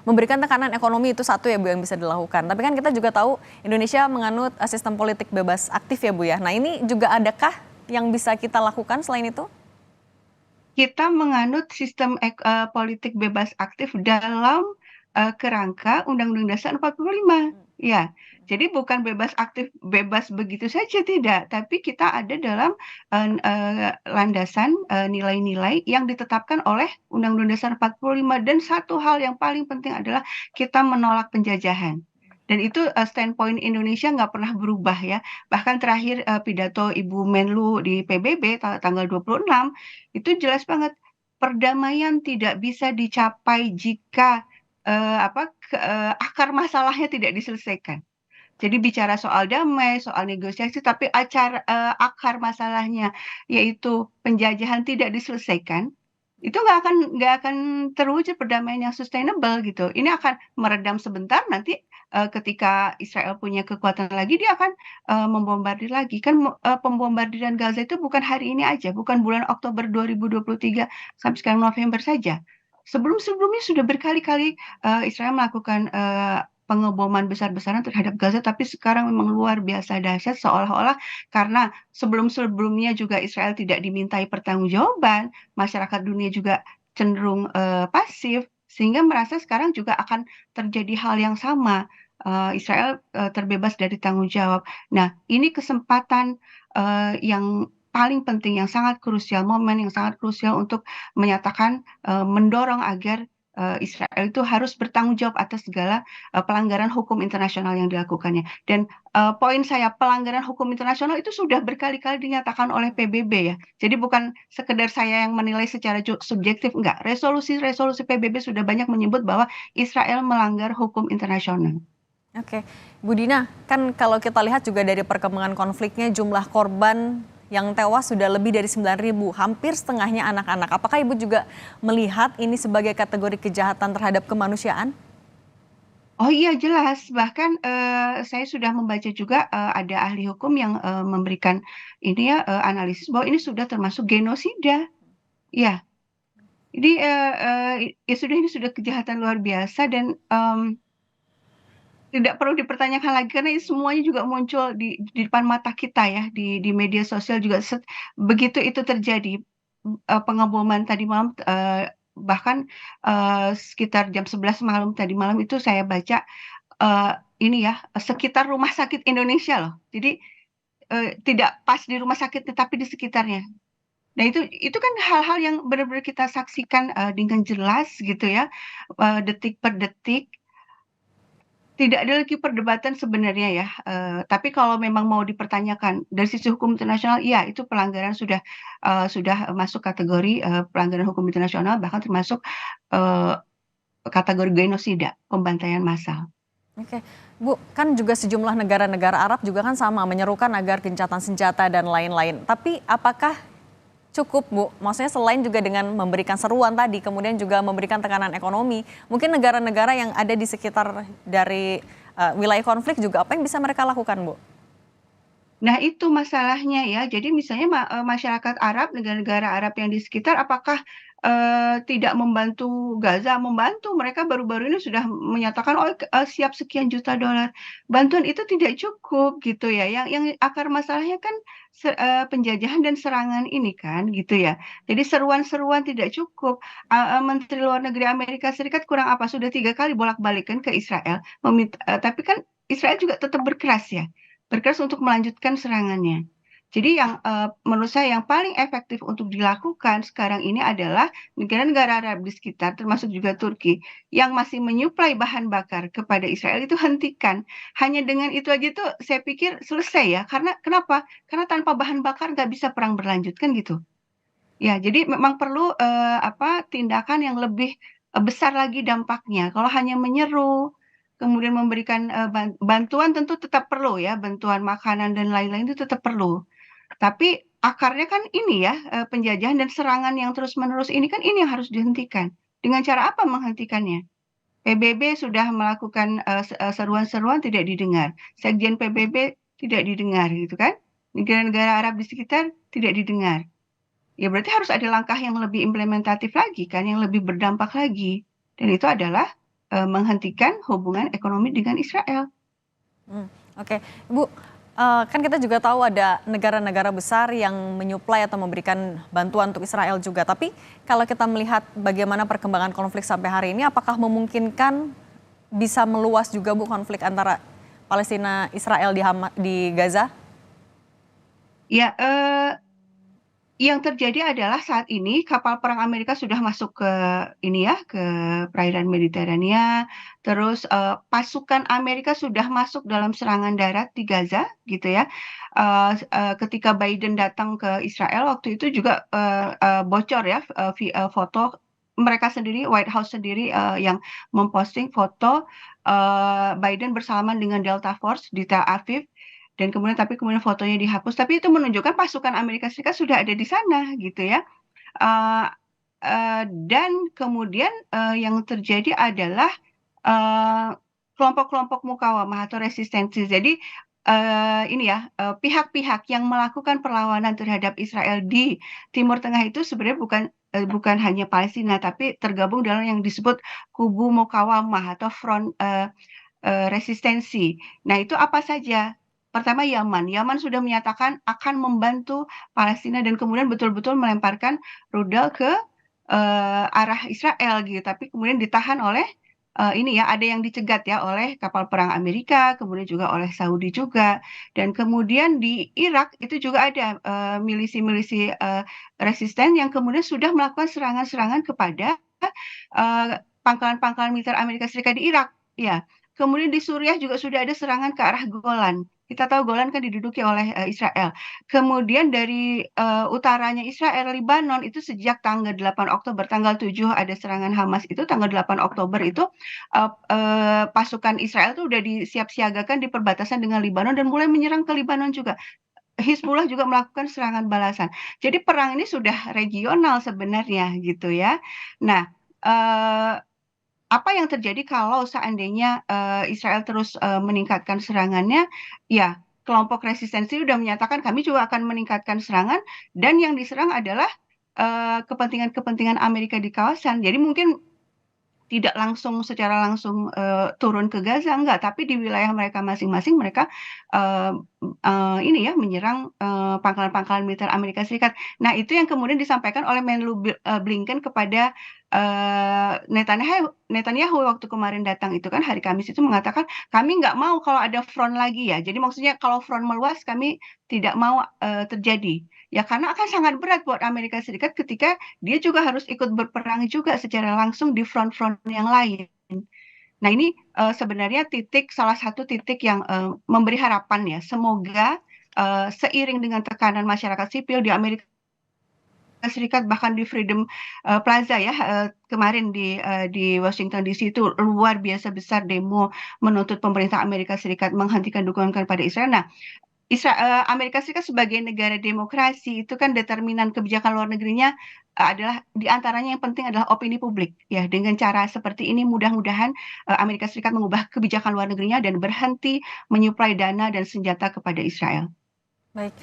memberikan tekanan ekonomi itu satu ya Bu yang bisa dilakukan. Tapi kan kita juga tahu Indonesia menganut sistem politik bebas aktif ya Bu ya. Nah ini juga adakah yang bisa kita lakukan selain itu? Kita menganut sistem politik bebas aktif dalam kerangka Undang-Undang Dasar 45. Ya, jadi bukan bebas aktif bebas begitu saja tidak, tapi kita ada dalam landasan nilai-nilai yang ditetapkan oleh Undang-Undang Dasar 45 dan satu hal yang paling penting adalah kita menolak penjajahan. Dan itu standpoint Indonesia nggak pernah berubah ya. Bahkan terakhir pidato Ibu Menlu di PBB tanggal 26 itu jelas banget perdamaian tidak bisa dicapai jika akar masalahnya tidak diselesaikan. Jadi bicara soal damai, soal negosiasi, tapi akar masalahnya yaitu penjajahan tidak diselesaikan, itu nggak akan terwujud perdamaian yang sustainable gitu. Ini akan meredam sebentar, nanti ketika Israel punya kekuatan lagi, dia akan membombardir lagi. Kan pembombardiran Gaza itu bukan hari ini aja, bukan bulan Oktober 2023 sampai sekarang November saja. Sebelum-sebelumnya sudah berkali-kali Israel melakukan pengeboman besar-besaran terhadap Gaza, tapi sekarang memang luar biasa dahsyat seolah-olah karena sebelum-sebelumnya juga Israel tidak dimintai pertanggungjawaban, masyarakat dunia juga cenderung pasif, sehingga merasa sekarang juga akan terjadi hal yang sama. Israel terbebas dari tanggung jawab. Nah, ini kesempatan yang paling penting, yang sangat krusial, momen yang sangat krusial untuk menyatakan, mendorong agar Israel itu harus bertanggung jawab atas segala pelanggaran hukum internasional yang dilakukannya. Dan poin saya, pelanggaran hukum internasional itu sudah berkali-kali dinyatakan oleh PBB ya. Jadi bukan sekedar saya yang menilai secara subjektif, enggak. Resolusi-resolusi PBB sudah banyak menyebut bahwa Israel melanggar hukum internasional. Oke, Bu Dina, kan kalau kita lihat juga dari perkembangan konfliknya jumlah korban yang tewas sudah lebih dari 9.000, hampir setengahnya anak-anak. Apakah Ibu juga melihat ini sebagai kategori kejahatan terhadap kemanusiaan? Oh iya jelas, bahkan saya sudah membaca juga ada ahli hukum yang memberikan ini ya analisis bahwa ini sudah termasuk genosida. Ya, jadi ya sudah ini sudah kejahatan luar biasa dan tidak perlu dipertanyakan lagi karena ini semuanya juga muncul di depan mata kita ya di media sosial juga begitu itu terjadi pengeboman tadi malam bahkan sekitar jam 11 malam tadi malam itu saya baca eh, ini ya sekitar rumah sakit Indonesia loh. Jadi tidak pas di rumah sakit tetapi di sekitarnya. Nah itu kan hal-hal yang benar-benar kita saksikan dengan jelas gitu ya detik per detik. Tidak ada lagi perdebatan sebenarnya ya, tapi kalau memang mau dipertanyakan dari sisi hukum internasional, iya itu pelanggaran sudah masuk kategori pelanggaran hukum internasional bahkan termasuk eee, kategori genosida, pembantaian massal. Oke, Bu, kan juga sejumlah negara-negara Arab juga kan sama menyerukan agar gencatan senjata dan lain-lain. Tapi apakah cukup, Bu? Maksudnya selain juga dengan memberikan seruan tadi, kemudian juga memberikan tekanan ekonomi, mungkin negara-negara yang ada di sekitar dari wilayah konflik juga apa yang bisa mereka lakukan, Bu? Nah itu masalahnya ya, jadi misalnya masyarakat Arab, negara-negara Arab yang di sekitar apakah tidak membantu Gaza? Membantu, mereka baru-baru ini sudah menyatakan, "Oh, siap sekian juta dolar." Bantuan itu tidak cukup gitu ya, yang akar masalahnya kan penjajahan dan serangan ini kan gitu ya. Jadi seruan-seruan tidak cukup, Menteri Luar Negeri Amerika Serikat kurang apa, sudah 3 kali bolak-balik kan ke Israel, tapi kan Israel juga tetap berkeras untuk melanjutkan serangannya. Jadi yang menurut saya yang paling efektif untuk dilakukan sekarang ini adalah negara-negara Arab di sekitar, termasuk juga Turki, yang masih menyuplai bahan bakar kepada Israel itu hentikan. Hanya dengan itu aja tuh saya pikir selesai ya. Karena kenapa? Karena tanpa bahan bakar nggak bisa perang berlanjut kan gitu. Ya, jadi memang perlu tindakan yang lebih besar lagi dampaknya. Kalau hanya menyeru, kemudian memberikan bantuan tentu tetap perlu ya, bantuan makanan dan lain-lain itu tetap perlu. Tapi akarnya kan ini ya, penjajahan dan serangan yang terus-menerus ini kan ini yang harus dihentikan. Dengan cara apa menghentikannya? PBB sudah melakukan seruan-seruan tidak didengar. Sekjen PBB tidak didengar gitu kan. Negara-negara Arab di sekitar tidak didengar. Ya berarti harus ada langkah yang lebih implementatif lagi kan, yang lebih berdampak lagi. Dan itu adalah menghentikan hubungan ekonomi dengan Israel. Oke, Ibu, kan kita juga tahu ada negara-negara besar yang menyuplai atau memberikan bantuan untuk Israel juga. Tapi kalau kita melihat bagaimana perkembangan konflik sampai hari ini, apakah memungkinkan bisa meluas juga Bu konflik antara Palestina Israel di Gaza? Ya, yang terjadi adalah saat ini kapal perang Amerika sudah masuk ke ini ya, ke perairan Mediterania. Terus pasukan Amerika sudah masuk dalam serangan darat di Gaza, gitu ya. Ketika Biden datang ke Israel waktu itu juga bocor ya foto mereka sendiri, White House sendiri yang memposting foto Biden bersalaman dengan Delta Force di Tel Aviv dan kemudian fotonya dihapus, tapi itu menunjukkan pasukan Amerika Serikat sudah ada di sana gitu ya. Eee dan kemudian yang terjadi adalah eee, kelompok-kelompok mukawamah atau resistensi. Jadi ini ya, pihak-pihak yang melakukan perlawanan terhadap Israel di Timur Tengah itu sebenarnya bukan hanya Palestina, tapi tergabung dalam yang disebut kubu mukawamah atau front resistensi. Nah, itu apa saja? Pertama Yaman. Yaman sudah menyatakan akan membantu Palestina dan kemudian betul-betul melemparkan rudal ke arah Israel gitu. Tapi kemudian ditahan oleh ini ya, ada yang dicegat ya oleh kapal perang Amerika, kemudian juga oleh Saudi juga. Dan kemudian di Irak itu juga ada milisi-milisi resisten yang kemudian sudah melakukan serangan-serangan kepada pangkalan-pangkalan militer Amerika Serikat di Irak. Ya, kemudian di Suriah juga sudah ada serangan ke arah Golan. Kita tahu Golan kan diduduki oleh Israel. Kemudian dari utaranya Israel, Libanon itu sejak tanggal 8 Oktober, tanggal 7 ada serangan Hamas itu, tanggal 8 Oktober itu pasukan Israel itu udah disiap-siagakan di perbatasan dengan Libanon dan mulai menyerang ke Libanon juga. Hizbullah juga melakukan serangan balasan. Jadi perang ini sudah regional sebenarnya gitu ya. Nah, apa yang terjadi kalau seandainya Israel terus meningkatkan serangannya, ya kelompok resistensi sudah menyatakan kami juga akan meningkatkan serangan dan yang diserang adalah kepentingan-kepentingan Amerika di kawasan. Jadi mungkin tidak secara langsung turun ke Gaza, enggak, tapi di wilayah mereka masing-masing mereka eee ini ya menyerang pangkalan-pangkalan militer Amerika Serikat. Nah, itu yang kemudian disampaikan oleh Blinken kepada Netanyahu waktu kemarin datang itu kan hari Kamis itu mengatakan, "Kami nggak mau kalau ada front lagi ya." Jadi maksudnya kalau front meluas kami tidak mau terjadi. Ya karena akan sangat berat buat Amerika Serikat ketika dia juga harus ikut berperang juga secara langsung di front-front yang lain. Nah ini sebenarnya salah satu titik yang memberi harapan ya, semoga seiring dengan tekanan masyarakat sipil di Amerika Serikat bahkan di Freedom Plaza ya kemarin di Washington DC itu luar biasa besar demo menuntut pemerintah Amerika Serikat menghentikan dukungan kepada Israel. Nah Amerika Serikat sebagai negara demokrasi itu kan determinan kebijakan luar negerinya adalah di antaranya yang penting adalah opini publik ya. Dengan cara seperti ini mudah-mudahan Amerika Serikat mengubah kebijakan luar negerinya dan berhenti menyuplai dana dan senjata kepada Israel. Baik.